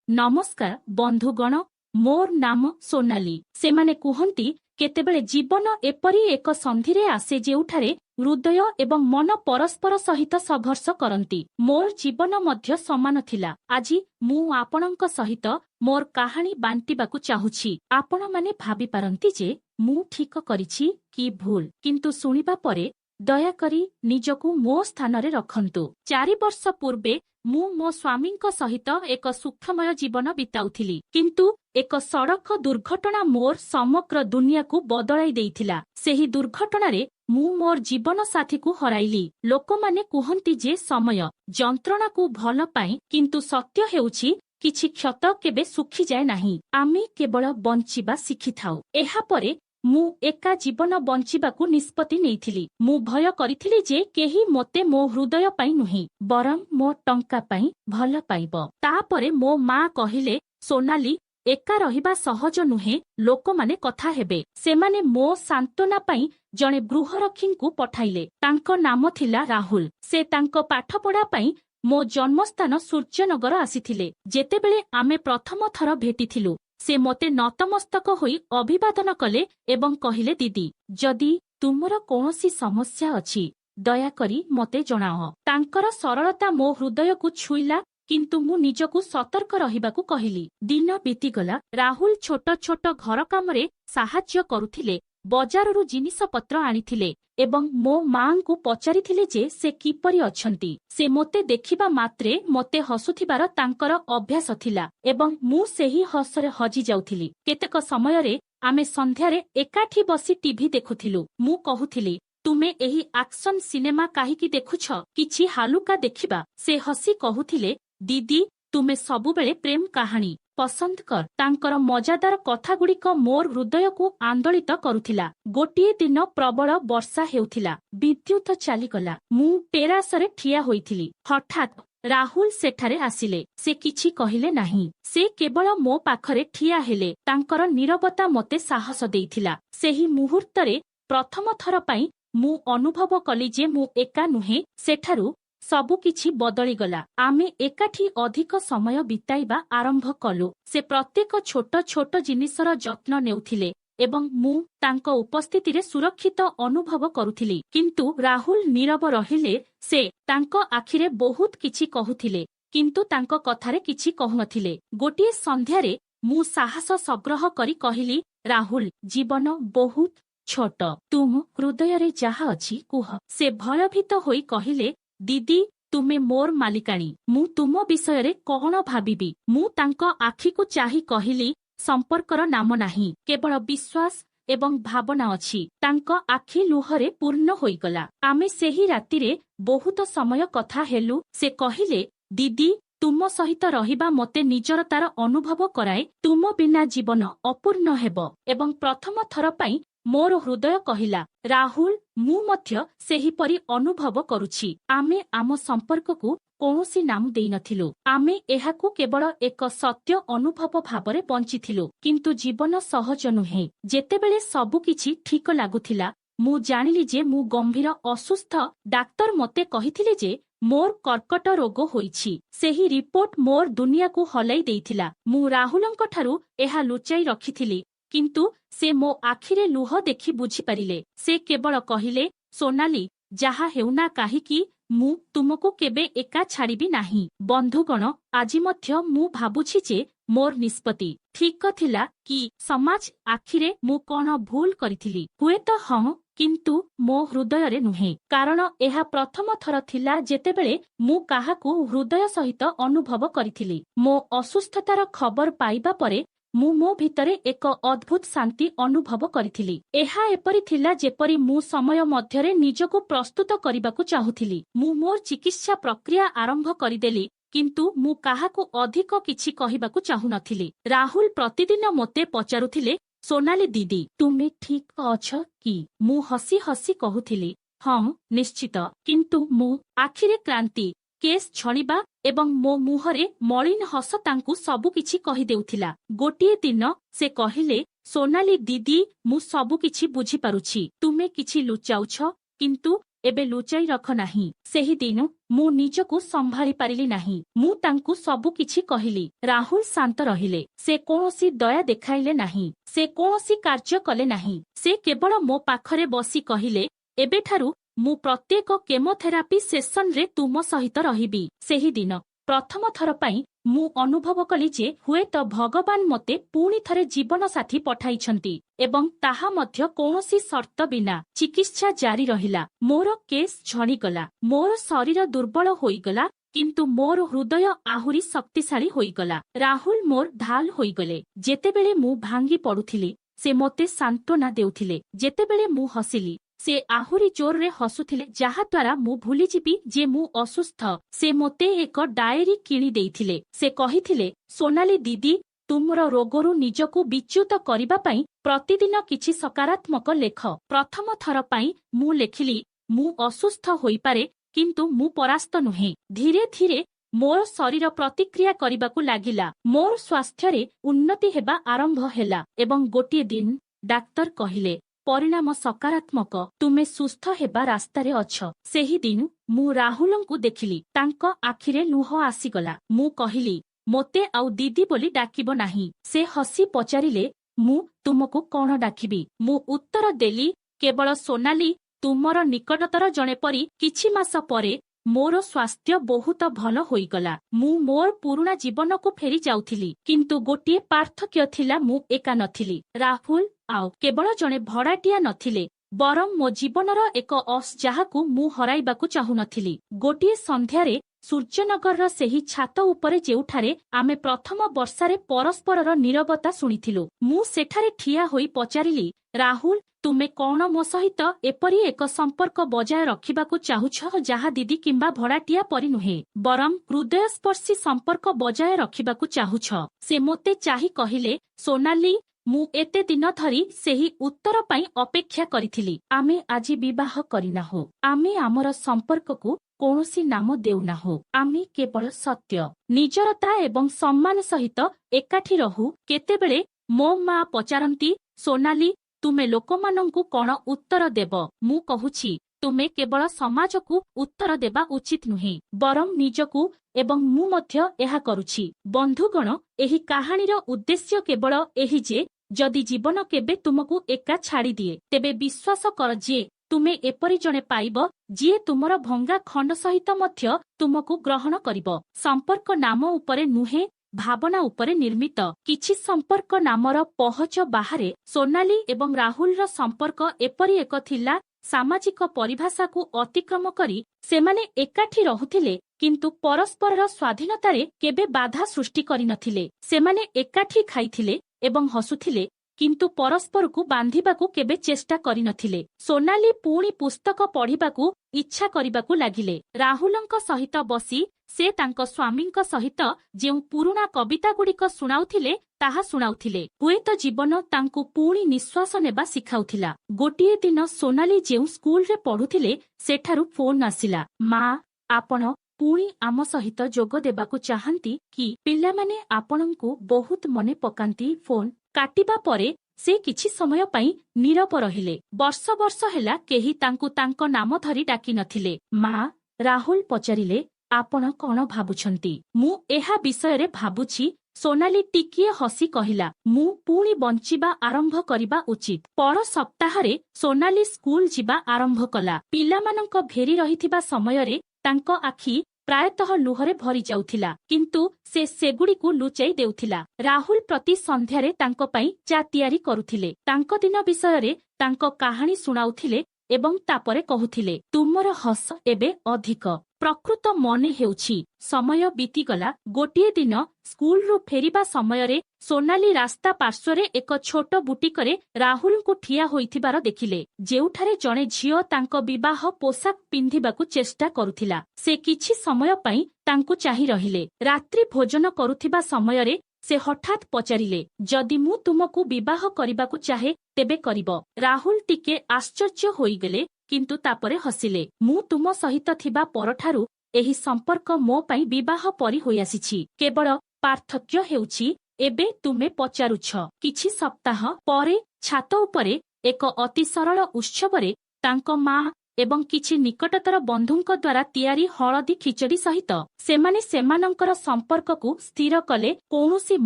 नमस्कार बंधुगण मोर नाम सोनाली सेमाने कुहंती केतेबेले जीवन एपरी एक संधिरे आसे जेउठारे हृदय एवं मन परस्पर सहित संघर्ष करती मोर जीवन मध्य समान थिला। आजि मु आपणक सहित मोर कहानी बांटिबाकु चाहुछि। आपण माने भाबी पारंती जे मु ठीक करिछि कि भूल, किंतु सुनिबा परे दयाकरी निजकु मो स्थान रे रखंतु। 4 वर्ष पूर्वे मु मो स्वामींक सहित एक सुखमय जीवन बिताउथिली, किंतु एक सड़क दुर्घटना मोर समग्र दुनिया को बदलाई देइथिला। सेही दुर्घटना रे मु मोर जीवन साथी को हराइली। लोक माने कुहंती जे समय जंत्रणा को भल पाई, किंतु सत्य हेउछि किछि क्षत केबे सुखी जाय नाही। आमे केवल बंचिबा शिखि थाउ। एहा परे मु एका जीवन बंचिबाकू निष्पत्ति नेइथिली। मु भय करिथिली जे केही मोते मो हृदय पाई नुही बरम मो टंका पाई भल पाइब। तापरे मो मां कहिले, सोनाली एका रहिबा सहज नुहे, लोक माने कथा हेबे। सेमाने मो सांत्वना पाई जणे गृहरक्षींकु पठाइले। तांको नाम थिला राहुल। से तांको पाठपढ़ा पाई मो जन्मस्थान सूर्यनगर आसीथिले। जेतेबेले आमे प्रथम थर भेटिथिलु, से मोते नतमस्तक होई अभिवादन कले एवं कहिले, दीदी जदि तुमर कोनोसी समस्या अछि दयाकरी मते जणाओ। तांकर सरलता मो हृदय को छुईला, किंतु मु निजकु सतर्क रहिबाकू कहिली। दिन बीतीगला। राहुल छोट छोट घर कामरे साहाय्य करुथिले, बजाररू जिनिस पत्र आनिथिले एवं मो मां को पचारिथिले जे से किपरि अछंती। से मोते देखिबा मात्रे मोते हसुथिबार तांकर अभ्यास थिला एवं मु सेही हसरे हजी जाउथिली। केतेक समयरे आमे संध्यारे एकाठी बसी टीवी देखुथिलु। मु कहुथिली, तुमे एही एक्शन सिनेमा काहीकि देखुछ, किछि हालुका देखिबा। से हसी कहुथिले, दीदी तुमे सबुबेले प्रेम कहानी पसंद कर। तांकर मजादार कथा गुड़िक मोर हृदय को आंदोलित करुथिला। गोटिए दिन प्रबल वर्षा हेउथिला। विद्युत चालीगला। मु टेरासरे ठिया होइथिली। हठात राहुल सेठारे आसिले। से किछि कहिले नाही। से केवल मो पाखरे ठिया हेले। तांकर नीरवता मते साहस देइथिला। सेही मुहूर्तरे प्रथम थर पाई मु अनुभव कली जे मु एका नुहे। सेठारु सबु किछि बदली गला। आमे एकाठी अधिक समय बिताइबा आरंभ कलु। से प्रत्येक छोट छोट जिनिसर जत्न नेउथिले एवं मु तांको उपस्थिति रे सुरक्षित अनुभव करुथिली। किंतु राहुल नीरव रहिले। से तांको आखिरे बहुत किछि कहुथिले, किंतु तांको कथारे किछि कहनथिले। गोटिए संध्यारे मु साहस संग्रह करी कहिली, राहुल जीवन बहुत छोट, तुम हृदय रे जाहा अछि कुह। से भयभीत होई कहिले, दीदी तुमे मोर मालिकाणी, मु तुम विषय रे कौन भाबिबी। मु तांको आखि को चाही कहिली, संपर्कर नाम नाही, केवल विश्वास एवं भावना अछि। तांको आखि लुहरे पूर्ण होई गला। आमे सेही रातिरे बहुत समय कथा हेलु। से कहिले, दीदी तुम सहित रहिबा मते निजरतार अनुभव कराए। तुम बिना जीवन अपूर्ण हेब। एवं प्रथम थर पाई मोर हृदय कहिला, राहुल मु मध्य सेही परी अनुभव करुछि। आमे आम संपर्क को कौनसी नाम देई नथिलु। आमे एहाकू केवल एक सत्य अनुभव भावरे बंचिथिलु। किंतु जीवन सहज नुहे। जेतेबेले सबु किछि ठीक लागुथिला, मु जानिली जे मु गंभीर असुस्थ। डाक्टर मते कहिथिले जे मोर कर्कट रोग होईछि। सेही रिपोर्ट मोर दुनिया को हलाई देइथिला। मु राहुलंक ठारू एहा लुचाई रखिथिली, किंतु से मो आखिरे लुह देखि बुझी पारिले। से केवल कहिले, सोनाली जाहा हेउना काहीकि मु तुमको केबे एका छाड़िबी नाही। बंधुगण आजि मध्य मु भाबुछि जे मोर निष्पत्ति ठीक थिला कि समाज आखिरे मु कोन भूल करिथिली। हुए तो हाँ, किंतु मो हृदय रे नुहे। कारण एहा प्रथम थर थिला जेतेबेले मु काहाकू हृदय सहित अनुभव करिथिली। मो असुस्थतार खबर पाइबा परे मु मो भितरे एक अद्भुत शांति अनुभव करिथिली। एहा एपरि थिला जेपरि मु समय मध्यरे निजको प्रस्तुत करिबाकू चाहुथिली। मु मोर चिकित्सा प्रक्रिया आरंभ करिदेली, किंतु मु काहाकू अधिक किछि कहिबाकू चाहु नथिली। राहुल प्रतिदिन मोते पचारुथिले, सोनाली दीदी तुमे ठीक अछ कि? मु हसी हसी कहुथिली, हाँ निश्चित। किंतु मु आखिरे क्रांति केस छणिबा एवं मो मुहरे मलिन हस तांकू सबु किछि कहि देउथिला। गोटिए दिन से कहिले, सोनाली दीदी मु सबु किछि बुझी पारुछि। तुमे किछि लुचाउछ, किंतु एबे लुचाई रख नाही। सेही दिन मु निजकु संभाली पारिली नाही। मु तांकु सबु किछि कहिली। राहुल शांत रहिले। से कोनोसी दया देखाइले नाही। से कोनोसी कार्य कले नाही। से केवल मो पाखरे बसी कहिले, एबेठारु मु प्रत्येक केमोथेरापी सेशन रे तुम सहित रहिबी। सेही दिन प्रथम थर पई मु अनुभव कली जे हुए तो भगवान मते पुणी थरे जीवन साथी पठाइछंती एवं ताहा मध्य कोनोसी शर्त बिना चिकित्सा जारी रहिला। More case झड़ीगला। मोर शरीर दुर्बल होईगला, किंतु मोर हृदय आहुरी शक्तिशाली होईगला। राहुल मोर ढाल होईगले। जेतेबेले मु भांगी पडुथिली से मोते सांत्वना देउथिले। जेतेबेले मु हसिली से आहुरी जोर रे हसुथिले, जहा द्वारा मु भूली जिबी जे मु असुस्थ। से मोते एक डायरी किणी देइथिले। से कहिथिले, सोनाली दीदी, तुमर रोगरु निजकु विच्युत करिबा पई प्रतिदिन किछि सकारात्मक लेख। प्रथम थर पई मु लेखिली, मु असुस्थ होई पारे, किंतु मु परास्त नुहे। धीरे धीरे मोर शरीर प्रतिक्रिया करिबाकु लागिला। मोर स्वास्थ्य रे उन्नति हेबा आरंभ हेला एवं गोटिए दिन डाक्टर कहिले, परिणाम सकारात्मक, तुमे सुस्थ हेबा रास्तारे अछ। सेही दिन मु राहुलंकु देखिली। तांको आखिरे लुह आसीगला। मु कहिली, मोते आउ दीदी बोली डाकिबो नाही। से हसी पचारिले, मु तुमको कोन डाकिबी? मु उत्तर देली, केवल सोनाली, तुमर निकटतर जणे परी। किछि मास परे मोर स्वास्थ्य बहुत भल होईगला। मु मोर पुरुणा जीवन को फेरी जाउथिली, किंतु गोटिए पार्थक्य थिला, मु एका नथिली। राहुल आउ केवल जणे भड़ाटिया नथिले, बरं मो जीवनर एक अस जाहाकु मु हराइबाकु चाहु नथिली। गोटिए संध्यारे सूर्यनगर सेही छात उपरे जेउठारे आमे प्रथम वर्षारे परस्परर नीरवता शुणिथिलु, मु सेठारे ठिया होई पचारिली, राहुल, तुमे कौन मो सहित एपरी एक संपर्क बजाय रखिबाकु चाहुछ, जहा दीदी किंबा भड़ाटिया परि नुहे, बरं हृदयस्पर्शी संपर्क बजाय रखिबाकु चाहुछ? से मोते चाहि कहिले, सोनाली, मु एते दिन धरी सेही उत्तर पई अपेक्षा करिथिली। आमे आजि विवाह करिनाहु। आमे आमर संपर्ककु कौनसी नाम देउनाहु। आमे केवल सत्य, निजरता एवं सम्मान सहित एकाठी रहु। केतेबेले मो मा पचारंती, सोनाली, तुमे लोकमानंकु कोन उत्तर देब? मु कहुछि, तुमे केवल समाजकु उत्तर देबा उचित नुहे, बरं निजकु, एवं मु मध्य एहा करुछि। बंधुगण, एही कहानीर उद्देश्य केवल एही जे जदि जीवन केबे तुमकु एका छाड़ी दिए, तेबे विश्वास कर जे तुमे एपरि जणे पाइब जिए तुमर भंगा खंड सहित मध्य तुमकु ग्रहण करिब। संपर्क नाम उपरे नुहे, भावना उपरे निर्मित। किछि संपर्क नामर पहच बाहारे सोनाली एवं राहुलर संपर्क एपरि एक थिला, सामाजिक परिभाषाकु अतिक्रम करी सेमाने एकाठी रहुथिले, किंतु परस्परर स्वाधीनतारे केबे बाधा सृष्टि करि नथिले। सेमाने एकाठी खाइथिले एवं हसुथिले, किंतु परस्परकु बांधिबाकु केबे चेष्टा करि नथिले। सोनाली पुणी पुस्तक पढ़िबाकु इच्छा करिबाकु लागिले। राहुलंक सहित बसी से तांक स्वामींक सहित जेउ पुरुणा कविता गुड़िक सुनाउथिले ताहा सुनाउथिले। हुएत जीवन तांकु पुणी निश्वास नेबा सिखाउथिला। गोटिए दिन सोनाली जेउ स्कूल रे पढ़ुथिले सेठारु फोन आसिला, मा, आपण पुणी आम सहित जोग देबाकु चाहंती कि? पिल्लामाने आपणंकु बहुत मने पकांती। फोन काटिबा परे से किछि समय पई नीरव रहिले। वर्ष वर्ष हेला केही तांकु तांक नाम धरी डाकी नथिले। मा, राहुल पचारिले, आपण कोन भाबुछंती? मु एहा विषय भाबुछि। सोनाली टिकिए हसी कहिला, मु पुणी बंचिबा आरंभ करिबा उचित। पर सप्ताहरे सोनाली स्कूल जिबा आरंभ कला। पिलामानंक भेरी रहिथिबा समयरे तांक आखि प्रायतः लुहरे भरी जाउथिला, किंतु से सेगुड़ीकु लुचाई देउथिला। राहुल प्रति संध्यारे तांको पई चा तियारी करुथिले। तांको दिन विषयरे तांको कहानी सुनाउथिले एवं तापरे कहुथिले, तुमर हस एबे अधिक प्रकृत मने हेउछि। समय बीतीगला। गोटिए दिन स्कूलरु फेरिबा समयरे सोनाली रास्ता पार्श्वरे एक छोट बुटीकरे राहुलଙ୍କୁ ठिया होइथिबार देखिले, जेउठारे जणे झियो तांको विवाह पोशाक पिंधिबाकु चेष्टा करुथिला। से किछि समय पई तांकु चाहि रहिले। रात्रि भोजन करुथिबा समयरे से हठात पचारिले, जदि मु तुमकु विवाह करिबाकु चाहे तेबे करिब। राहुल टिके आश्चर्य होइगले, किंतु तापरे हसिले। मु तुम सहित थिबा परठारु एही संपर्क मो पई विवाह परि होई आसीछि। केवल पार्थक्य हेउछि एबे तुमे पचारुछ। किछि सप्ताह परे छात उपरे एक अति सरल उत्सवरे तांको मा ଏବଂ କିଛି ନିକଟତର ବନ୍ଧୁଙ୍କ ଦ୍ୱାରା ତିଆରି ହଳଦୀ ଖିଚଡି ସହିତ ସେମାନେ ସେମାନଙ୍କର ସମ୍ପର୍କକୁ ସ୍ଥିର କଲେ। କୌଣସି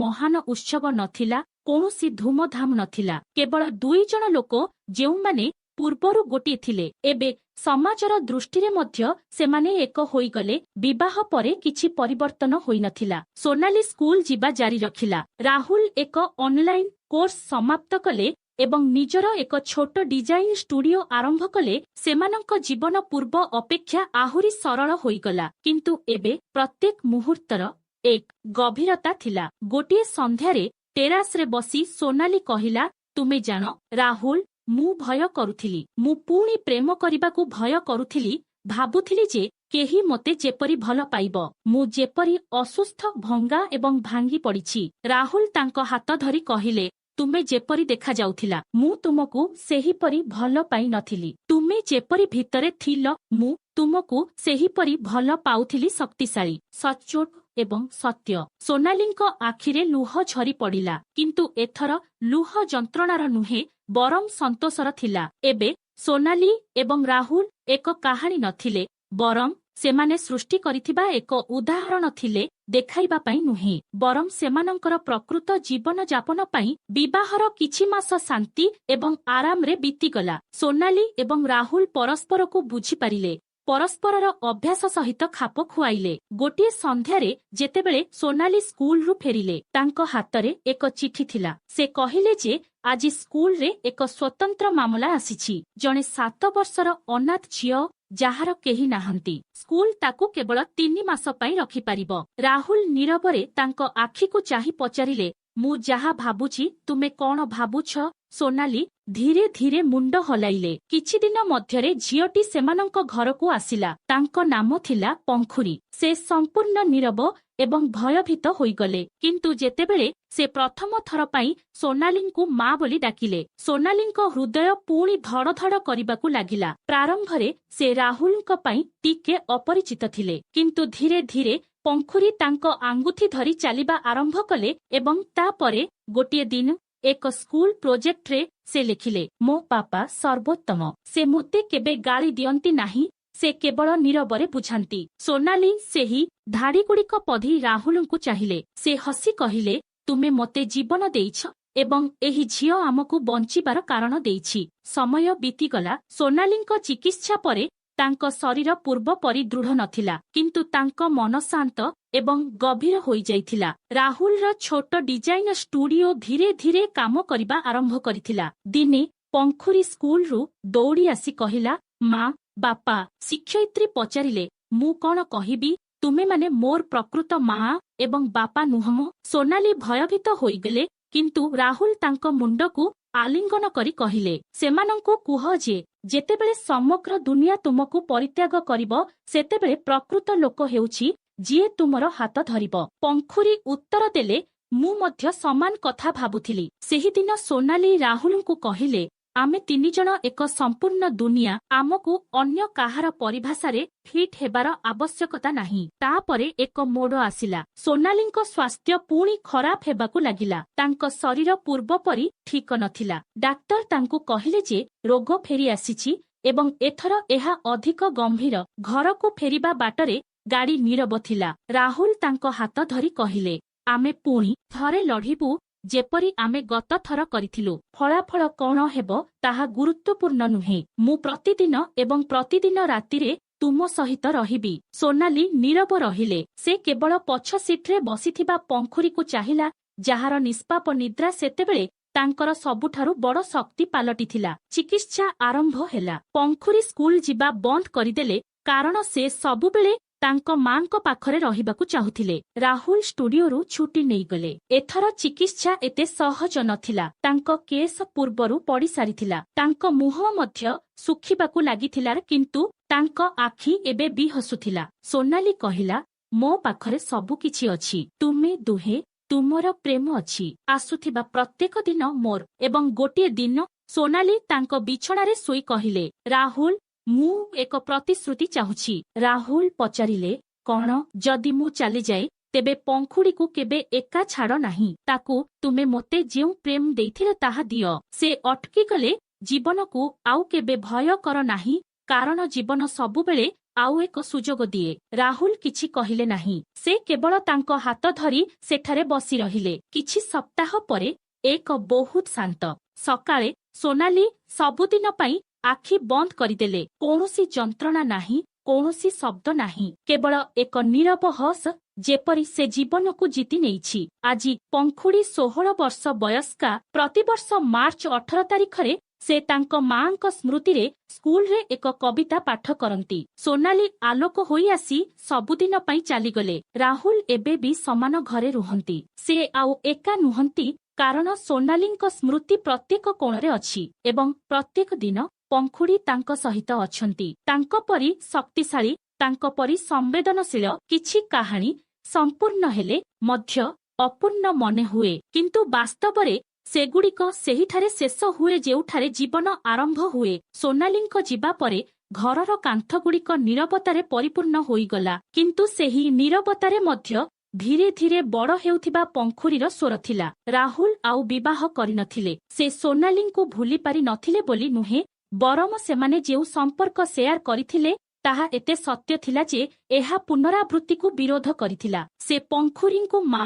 ମହାନ ଉତ୍ସବ ନଥିଲା, କୌଣସି ଧୁମଧାମ ନଥିଲା। କେବଳ 2 ଜଣ ଲୋକ ଯେଉଁମାନେ ପୂର୍ବରୁ ଗୋଟିଏ ଥିଲେ, ଏବେ ସମାଜର ଦୃଷ୍ଟିରେ ମଧ୍ୟ ସେମାନେ ଏକ ହୋଇଗଲେ। ବିବାହ ପରେ କିଛି ପରିବର୍ତ୍ତନ ହୋଇନଥିଲା। ସୋନାଲି ସ୍କୁଲ ଯିବା ଜାରି ରଖିଲା। ରାହୁଲ ଏକ ଅନଲାଇନ କୋର୍ସ ସମାପ୍ତ କଲେ ଏବଂ ନିଜର ଏକ ଛୋଟ ଡିଜାଇନ ଷ୍ଟୁଡିଓ ଆରମ୍ଭ କଲେ। ସେମାନଙ୍କ ଜୀବନ ପୂର୍ବ ଅପେକ୍ଷା ଆହୁରି ସରଳ ହୋଇଗଲା, କିନ୍ତୁ ଏବେ ପ୍ରତ୍ୟେକ ମୁହୂର୍ତ୍ତର ଏକ ଗଭୀରତା ଥିଲା। ଗୋଟିଏ ସନ୍ଧ୍ୟାରେ ଟେରାସରେ ବସି ସୋନାଲି କହିଲା, ତୁମେ ଜାଣ ରାହୁଲ, ମୁଁ ଭୟ କରୁଥିଲି। ମୁଁ ପୁଣି ପ୍ରେମ କରିବାକୁ ଭୟ କରୁଥିଲି। ଭାବୁଥିଲି ଯେ କେହି ମୋତେ ଯେପରି ଭଲ ପାଇବ, ମୁଁ ଯେପରି ଅସୁସ୍ଥ, ଭଙ୍ଗା ଏବଂ ଭାଙ୍ଗି ପଡ଼ିଛି। ରାହୁଲ ତାଙ୍କ ହାତ ଧରି କହିଲେ, ତୁମେ ଯେପରି ଦେଖାଯାଉଥିଲା, ମୁଁ ତୁମକୁ ସେହିପରି ଭଲ ପାଇ ନଥିଲି। ତୁମେ ଯେପରି ଭିତରେ ଥିଲ, ମୁଁ ତୁମକୁ ସେହିପରି ଭଲ ପାଉଥିଲି। ଶକ୍ତିଶାଳୀ, ସଚ୍ଚୋଟ ଏବଂ ସତ୍ୟ। ସୋନାଲିଙ୍କ ଆଖିରେ ଲୁହ ଝରି ପଡ଼ିଲା, କିନ୍ତୁ ଏଥର ଲୁହ ଯନ୍ତ୍ରଣାର ନୁହେଁ, ବରଂ ସନ୍ତୋଷର ଥିଲା। ଏବେ ସୋନାଲି ଏବଂ ରାହୁଲ ଏକ କାହାଣୀ ନଥିଲେ, ବରଂ ସେମାନେ ସୃଷ୍ଟି କରିଥିବା ଏକ ଉଦାହରଣ ଥିଲେ। ଦେଖାଇବା ପାଇଁ ନୁହେଁ, ବରଂ ସେମାନଙ୍କର ପ୍ରକୃତ ଜୀବନଯାପନ ପାଇଁ। ବିବାହର କିଛି ମାସ ଶାନ୍ତି ଏବଂ ଆରାମରେ ବିତିଗଲା। ସୋନାଲି ଏବଂ ରାହୁଲ ପରସ୍ପରକୁ ବୁଝିପାରିଲେ, ପରସ୍ପରର ଅଭ୍ୟାସ ସହିତ ଖାପ ଖୁଆଇଲେ। ଗୋଟିଏ ସନ୍ଧ୍ୟାରେ ଯେତେବେଳେ ସୋନାଲି ସ୍କୁଲରୁ ଫେରିଲେ, ତାଙ୍କ ହାତରେ ଏକ ଚିଠି ଥିଲା। ସେ କହିଲେ ଯେ ଆଜି ସ୍କୁଲରେ ଏକ ସ୍ୱତନ୍ତ୍ର ମାମଲା ଆସିଛି। ଜଣେ 7 ବର୍ଷର ଅନାଥ ଝିଅ ଯାହାର କେହି ନାହାନ୍ତି। ସ୍କୁଲ ତାକୁ କେବଳ 3 ମାସ ପାଇଁ ରଖିପାରିବ। ରାହୁଲ ନୀରବରେ ତାଙ୍କ ଆଖିକୁ ଚାହିଁ ପଚାରିଲେ, ମୁଁ ଯାହା ଭାବୁଛି ତୁମେ କଣ ଭାବୁଛ? ସୋନାଲି ଧୀରେ ଧୀରେ ମୁଣ୍ଡ ହଲାଇଲେ। କିଛିଦିନ ମଧ୍ୟରେ ଝିଅଟି ସେମାନଙ୍କ ଘରକୁ ଆସିଲା। ତାଙ୍କ ନାମ ଥିଲା ପଙ୍ଖୁରୀ। ସେ ସମ୍ପୂର୍ଣ୍ଣ ନୀରବ ଏବଂ ଭୟଭୀତ ହୋଇଗଲେ, କିନ୍ତୁ ଯେତେବେଳେ ସେ ପ୍ରଥମ ଥର ପାଇଁ ସୋନାଲିଙ୍କୁ ମା ବୋଲି ଡାକିଲେ, ସୋନାଲିଙ୍କ ହୃଦୟ ପୁଣି ଧଡ଼ ଧଡ଼ କରିବାକୁ ଲାଗିଲା। ପ୍ରାରମ୍ଭରେ ସେ ରାହୁଲଙ୍କ ପାଇଁ ଟିକେ ଅପରିଚିତ ଥିଲେ, କିନ୍ତୁ ଧୀରେ ଧୀରେ ପଙ୍ଖୁରୀ ତାଙ୍କ ଆଙ୍ଗୁଠି ଧରି ଚାଲିବା ଆରମ୍ଭ କଲେ ଏବଂ ତାପରେ ଗୋଟିଏ ଦିନ ଏକ ସ୍କୁଲ ପ୍ରୋଜେକ୍ଟରେ ସେ ଲେଖିଲେ, ମୋ ବାପା ସର୍ବୋତ୍ତମ। ସେ ମୋତେ କେବେ ଗାଳି ଦିଅନ୍ତି ନାହିଁ, ସେ କେବଳ ନୀରବରେ ବୁଝାନ୍ତି। ସୋନାଲି ସେହି ଧାଡ଼ିଗୁଡ଼ିକ ପଢ଼ି ରାହୁଲଙ୍କୁ ଚାହିଁଲେ। ସେ ହସି କହିଲେ, ତୁମେ ମୋତେ ଜୀବନ ଦେଇଛ ଏବଂ ଏହି ଝିଅ ଆମକୁ ବଞ୍ଚିବାର କାରଣ ଦେଇଛି। ସମୟ ବିତିଗଲା। ସୋନାଲିଙ୍କ ଚିକିତ୍ସା ପରେ ତାଙ୍କ ଶରୀର ପୂର୍ବ ପରି ଦୃଢ଼ ନଥିଲା, କିନ୍ତୁ ତାଙ୍କ ମନ ଶାନ୍ତ ଏବଂ ଗଭୀର ହୋଇଯାଇଥିଲା। ରାହୁଲର ଛୋଟ ଡିଜାଇନ ଷ୍ଟୁଡିଓ ଧୀରେ ଧୀରେ କାମ କରିବା ଆରମ୍ଭ କରିଥିଲା। ଦିନେ ପଙ୍ଖୁରୀ ସ୍କୁଲରୁ ଦୌଡ଼ି ଆସି କହିଲା, ମା, ବାପା। ଶିକ୍ଷୟିତ୍ରୀ ପଚାରିଲେ, ମୁଁ କଣ କହିବି? ତୁମେମାନେ ମୋର ପ୍ରକୃତ ମା ଏବଂ ବାପା ନୁହଁ? ସୋନାଲି ଭୟଭୀତ ହୋଇଗଲେ, କିନ୍ତୁ ରାହୁଲ ତାଙ୍କ ମୁଣ୍ଡକୁ ଆଲିଙ୍ଗନ କରି କହିଲେ, ସେମାନଙ୍କୁ କୁହ ଯେ ଯେତେବେଳେ ସମଗ୍ର ଦୁନିଆ ତୁମକୁ ପରିତ୍ୟାଗ କରିବ, ସେତେବେଳେ ପ୍ରକୃତ ଲୋକ ହେଉଛି ଯିଏ ତୁମର ହାତ ଧରିବ। ପଙ୍ଖୁରୀ ଉତ୍ତର ଦେଲେ, ମୁଁ ମଧ୍ୟ ସମାନ କଥା ଭାବୁଥିଲି। ସେହିଦିନ ସୋନାଲି ରାହୁଲଙ୍କୁ କହିଲେ, ଆମେ 3 ଜଣ ଏକ ସମ୍ପୂର୍ଣ୍ଣ ଦୁନିଆ। ଆମକୁ ଅନ୍ୟ କାହାର ପରିଭାଷାରେ ଫିଟ୍ ହେବାର ଆବଶ୍ୟକତା ନାହିଁ। ତାପରେ ଏକ ମୋଡ଼ ଆସିଲା। ସୋନାଲିଙ୍କ ସ୍ୱାସ୍ଥ୍ୟ ପୁଣି ଖରାପ ହେବାକୁ ଲାଗିଲା। ତାଙ୍କ ଶରୀର ପୂର୍ବ ପରି ଠିକ ନଥିଲା। ଡାକ୍ତର ତାଙ୍କୁ କହିଲେ ଯେ ରୋଗ ଫେରି ଆସିଛି ଏବଂ ଏଥର ଏହା ଅଧିକ ଗମ୍ଭୀର। ଘରକୁ ଫେରିବା ବାଟରେ ଗାଡ଼ି ନୀରବ ଥିଲା। ରାହୁଲ ତାଙ୍କ ହାତ ଧରି କହିଲେ, ଆମେ ପୁଣି ଥରେ ଲଢ଼ିବୁ, ଯେପରି ଆମେ ଗତ ଥର କରିଥିଲୁ। ଫଳାଫଳ କଣ ହେବ ତାହା ଗୁରୁତ୍ୱପୂର୍ଣ୍ଣ ନୁହେଁ। ମୁଁ ପ୍ରତିଦିନ ଏବଂ ପ୍ରତିଦିନ ରାତିରେ ତୁମ ସହିତ ରହିବି। ସୋନାଲି ନୀରବ ରହିଲେ। ସେ କେବଳ ପଛ ସିଟ୍ରେ ବସିଥିବା ପଙ୍ଖୁରୀକୁ ଚାହିଁଲା, ଯାହାର ନିଷ୍ପାପ ନିଦ୍ରା ସେତେବେଳେ ତାଙ୍କର ସବୁଠାରୁ ବଡ଼ ଶକ୍ତି ପାଲଟିଥିଲା। ଚିକିତ୍ସା ଆରମ୍ଭ ହେଲା। ପଙ୍ଖୁରୀ ସ୍କୁଲ ଯିବା ବନ୍ଦ କରିଦେଲେ, କାରଣ ସେ ସବୁବେଳେ ତାଙ୍କ ମାଙ୍କ ପାଖରେ ରହିବାକୁ ଚାହୁଁଥିଲେ। ରାହୁଲ ଷ୍ଟୁଡିଓରୁ ଛୁଟି ନେଇଗଲେ। ଏଥର ଚିକିତ୍ସା ଏତେ ସହଜ ନଥିଲା। ତାଙ୍କ କେଶ ପୂର୍ବରୁ ପଡ଼ିସାରିଥିଲା। ତାଙ୍କ ମୁହଁ ମଧ୍ୟ ଶୁଖିବାକୁ ଲାଗିଥିଲା, କିନ୍ତୁ ତାଙ୍କ ଆଖି ଏବେ ବି ହସୁଥିଲା। ସୋନାଲି କହିଲା, ମୋ ପାଖରେ ସବୁ କିଛି ଅଛି। ତୁମେ ଦୁହେଁ, ତୁମର ପ୍ରେମ ଅଛି। ଆସୁଥିବା ପ୍ରତ୍ୟେକ ଦିନ ମୋର। ଏବଂ ଗୋଟିଏ ଦିନ ସୋନାଲି ତାଙ୍କ ବିଛଣାରେ ଶୋଇ କହିଲେ, ରାହୁଲ, ମୁଁ ଏକ ପ୍ରତିଶ୍ରୁତି ଚାହୁଁଛି। ରାହୁଲ ପଚାରିଲେ, କଣ? ଯଦି ମୁଁ ଚାଲିଯାଏ, ତେବେ ପଙ୍ଖୁଡ଼ିକୁ କେବେ ଏକା ଛାଡ଼ ନାହିଁ। ତାକୁ ତୁମେ ମୋତେ ଯେଉଁ ପ୍ରେମ ଦେଇଥିଲ ତାହା ଦିଅ। ସେ ଅଟକିଗଲେ। ଜୀବନକୁ ଆଉ କେବେ ଭୟ କର ନାହିଁ। କାରଣ ଜୀବନ ସବୁବେଳେ ଆଉ ଏକ ସୁଯୋଗ ଦିଏ। ରାହୁଲ କିଛି କହିଲେ ନାହିଁ। ସେ କେବଳ ତାଙ୍କ ହାତ ଧରି ସେଠାରେ ବସି ରହିଲେ। କିଛି ସପ୍ତାହ ପରେ ଏକ ବହୁତ ଶାନ୍ତ ସକାଳେ ସୋନାଲି ସବୁଦିନ ପାଇଁ ଆଖି ବନ୍ଦ କରିଦେଲେ। କୌଣସି ଯନ୍ତ୍ରଣା ନାହିଁ, କୌଣସି ଶବ୍ଦ ନାହିଁ, କେବଳ ଏକ ନୀରବ ହସ, ଯେପରି ସେ ଜୀବନକୁ ଜିତି ନେଇଛି। ଆଜି ପଙ୍ଖୁଡ଼ି 16 ବର୍ଷ ବୟସ୍କା। ପ୍ରତିବର୍ଷ ମାର୍ଚ୍ଚ 18 ତାରିଖରେ ସେ ତାଙ୍କ ମାଙ୍କ ସ୍ମୃତିରେ ସ୍କୁଲରେ ଏକ କବିତା ପାଠ କରନ୍ତି। ସୋନାଲି ଆଲୋକ ହୋଇ ଆସି ସବୁଦିନ ପାଇଁ ଚାଲିଗଲେ। ରାହୁଲ ଏବେ ବି ସମାନ ଘରେ ରୁହନ୍ତି। ସେ ଆଉ ଏକା ନୁହନ୍ତି, କାରଣ ସୋନାଲିଙ୍କ ସ୍ମୃତି ପ୍ରତ୍ୟେକ କୋଣରେ ଅଛି ଏବଂ ପ୍ରତ୍ୟେକ ଦିନ ପଙ୍ଖୁଡ଼ି ତାଙ୍କ ସହିତ ଅଛନ୍ତି। ତାଙ୍କ ପରି ଶକ୍ତିଶାଳୀ, ତାଙ୍କ ପରି ସମ୍ବେଦନଶୀଳ। କିଛି କାହାଣୀ ସମ୍ପୂର୍ଣ୍ଣ ହେଲେ ମଧ୍ୟ ଅପୂର୍ଣ୍ଣ ମନେ ହୁଏ, କିନ୍ତୁ ବାସ୍ତବରେ ସେଗୁଡ଼ିକ ସେହିଠାରେ ଶେଷ ହୁଏ ଯେଉଁଠାରେ ଜୀବନ ଆରମ୍ଭ ହୁଏ। ସୋନାଲିଙ୍କ ଯିବା ପରେ ଘରର କାନ୍ଥଗୁଡ଼ିକ ନୀରବତାରେ ପରିପୂର୍ଣ୍ଣ ହୋଇଗଲା, କିନ୍ତୁ ସେହି ନୀରବତାରେ ମଧ୍ୟ ଧୀରେ ଧୀରେ ବଡ଼ ହେଉଥିବା ପଙ୍ଖୁରୀର ସ୍ୱର ଥିଲା। ରାହୁଲ ଆଉ ବିବାହ କରିନଥିଲେ। ସେ ସୋନାଲିଙ୍କୁ ଭୁଲି ପାରି ନଥିଲେ ବୋଲି ନୁହେଁ, ବରଂ ସେମାନେ ଯେଉଁ ସମ୍ପର୍କ ସେୟାର କରିଥିଲେ ତାହା ଏତେ ସତ୍ୟ ଥିଲା ଯେ ଏହା ପୁନରାବୃତ୍ତିକୁ ବିରୋଧ କରିଥିଲା। ସେ ପଙ୍ଖୁରୀଙ୍କୁ ମା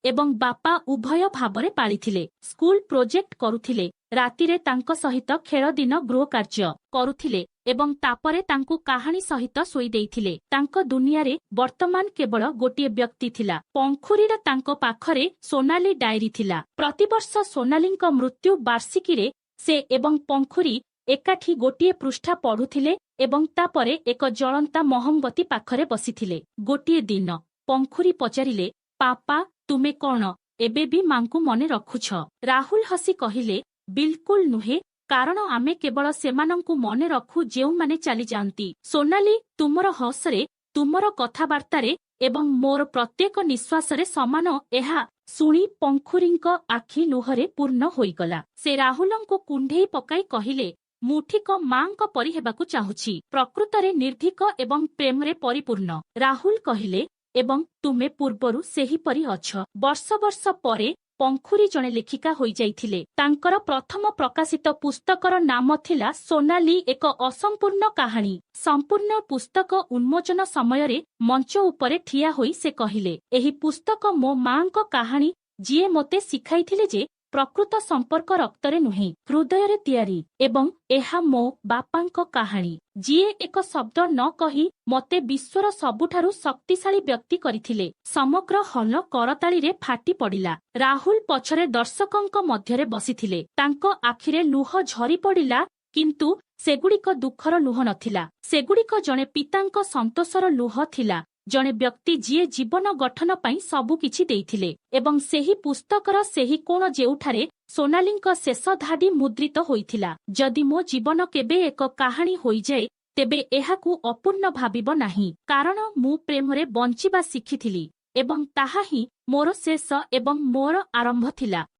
ଏବଂ ବାପା ଉଭୟ ଭାବରେ ପାଳିଥିଲେ। ସ୍କୁଲ ପ୍ରୋଜେକ୍ଟ କରୁଥିଲେ, ରାତିରେ ତାଙ୍କ ସହିତ ଖେଳଦିନ ଗୃହକାର୍ଯ୍ୟ କରୁଥିଲେ ଏବଂ ତାପରେ ତାଙ୍କୁ କାହାଣୀ ସହିତ ଶୋଇ ଦେଇଥିଲେ। ତାଙ୍କ ଦୁନିଆରେ ବର୍ତ୍ତମାନ କେବଳ ଗୋଟିଏ ବ୍ୟକ୍ତି ଥିଲା, ପଙ୍ଖୁରୀର। ତାଙ୍କ ପାଖରେ ସୋନାଲି ଡାଏରୀ ଥିଲା। ପ୍ରତିବର୍ଷ ସୋନାଲିଙ୍କ ମୃତ୍ୟୁ ବାର୍ଷିକୀରେ ସେ ଏବଂ ପଙ୍ଖୁରୀ ଏକାଠି ଗୋଟିଏ ପୃଷ୍ଠା ପଢୁଥିଲେ ଏବଂ ତାପରେ ଏକ ଜଳନ୍ତା ମହମବତୀ ପାଖରେ ବସିଥିଲେ। ଗୋଟିଏ ଦିନ ପଙ୍ଖୁରୀ ପଚାରିଲେ, ପାପା, ତୁମେ କଣ ଏବେ ବି ମାଙ୍କୁ ମନେ ରଖୁଛ? ରାହୁଲ ହସି କହିଲେ, ବିଲକୁଲ ନୁହେଁ, କାରଣ ଆମେ କେବଳ ସେମାନଙ୍କୁ ମନେ ରଖୁ ଯେଉଁମାନେ ଚାଲିଯାଆନ୍ତି। ସୋନାଲି, ତୁମର ହସରେ, ତୁମର କଥାବାର୍ତ୍ତାରେ ଏବଂ ମୋର ପ୍ରତ୍ୟେକ ନିଶ୍ୱାସରେ ସମାନ। ଏହା ଶୁଣି ପଙ୍ଖୁରୀଙ୍କ ଆଖି ଲୁହରେ ପୂର୍ଣ୍ଣ ହୋଇଗଲା। ସେ ରାହୁଲଙ୍କୁ କୁଣ୍ଢେଇ ପକାଇ କହିଲେ, ମୁଁ ଠିକ ମାଙ୍କ ପରି ହେବାକୁ ଚାହୁଁଛି, ପ୍ରକୃତରେ ନିର୍ଭୀକ ଏବଂ ପ୍ରେମରେ ପରିପୂର୍ଣ୍ଣ। ରାହୁଲ କହିଲେ, ଏବଂ ତୁମେ ପୂର୍ବରୁ ସେହିପରି ଅଛ। ବର୍ଷ ବର୍ଷ ପରେ ପଙ୍ଖୁରୀ ଜଣେ ଲେଖିକା ହୋଇଯାଇଥିଲେ। ତାଙ୍କର ପ୍ରଥମ ପ୍ରକାଶିତ ପୁସ୍ତକର ନାମ ଥିଲା ସୋନାଲି, ଏକ ଅସମ୍ପୂର୍ଣ୍ଣ କାହାଣୀ। ସମ୍ପୂର୍ଣ୍ଣ ପୁସ୍ତକ ଉନ୍ମୋଚନ ସମୟରେ ମଞ୍ଚ ଉପରେ ଠିଆ ହୋଇ ସେ କହିଲେ, ଏହି ପୁସ୍ତକ ମୋ ମାଙ୍କ କାହାଣୀ, ଯିଏ ମୋତେ ଶିଖାଇଥିଲେ ଯେ ପ୍ରକୃତ ସମ୍ପର୍କ ରକ୍ତରେ ନୁହେଁ, ହୃଦୟରେ ତିଆରି। ଏବଂ ଏହା ମୋ ବାପାଙ୍କ କାହାଣୀ, ଯିଏ ଏକ ଶବ୍ଦ ନ କହି ମୋତେ ବିଶ୍ୱର ସବୁଠାରୁ ଶକ୍ତିଶାଳୀ ବ୍ୟକ୍ତି କରିଥିଲେ। ସମଗ୍ର ହଲ କରତାଳିରେ ଫାଟି ପଡ଼ିଲା। ରାହୁଲ ପଛରେ ଦର୍ଶକଙ୍କ ମଧ୍ୟରେ ବସିଥିଲେ। ତାଙ୍କ ଆଖିରେ ଲୁହ ଝରି ପଡ଼ିଲା, କିନ୍ତୁ ସେଗୁଡ଼ିକ ଦୁଃଖର ଲୁହ ନଥିଲା। ସେଗୁଡ଼ିକ ଜଣେ ପିତାଙ୍କ ସନ୍ତୋଷର ଲୁହ ଥିଲା, ଜଣେ ବ୍ୟକ୍ତି ଯିଏ ଜୀବନ ଗଠନ ପାଇଁ ସବୁକିଛି ଦେଇଥିଲେ। ଏବଂ ସେହି ପୁସ୍ତକର ସେହି କୋଣ ଯେଉଁଠାରେ ସୋନାଲିଙ୍କ ଶେଷ ଧାଡ଼ି ମୁଦ୍ରିତ ହୋଇଥିଲା। ଯଦି ମୋ ଜୀବନ କେବେ ଏକ କାହାଣୀ ହୋଇଯାଏ, ତେବେ ଏହାକୁ ଅପୂର୍ଣ୍ଣ ଭାବିବ ନାହିଁ, କାରଣ ମୁଁ ପ୍ରେମରେ ବଞ୍ଚିବା ଶିଖିଥିଲି ଏବଂ ତାହା ହିଁ ମୋର ଶେଷ ଏବଂ ମୋର ଆରମ୍ଭ ଥିଲା।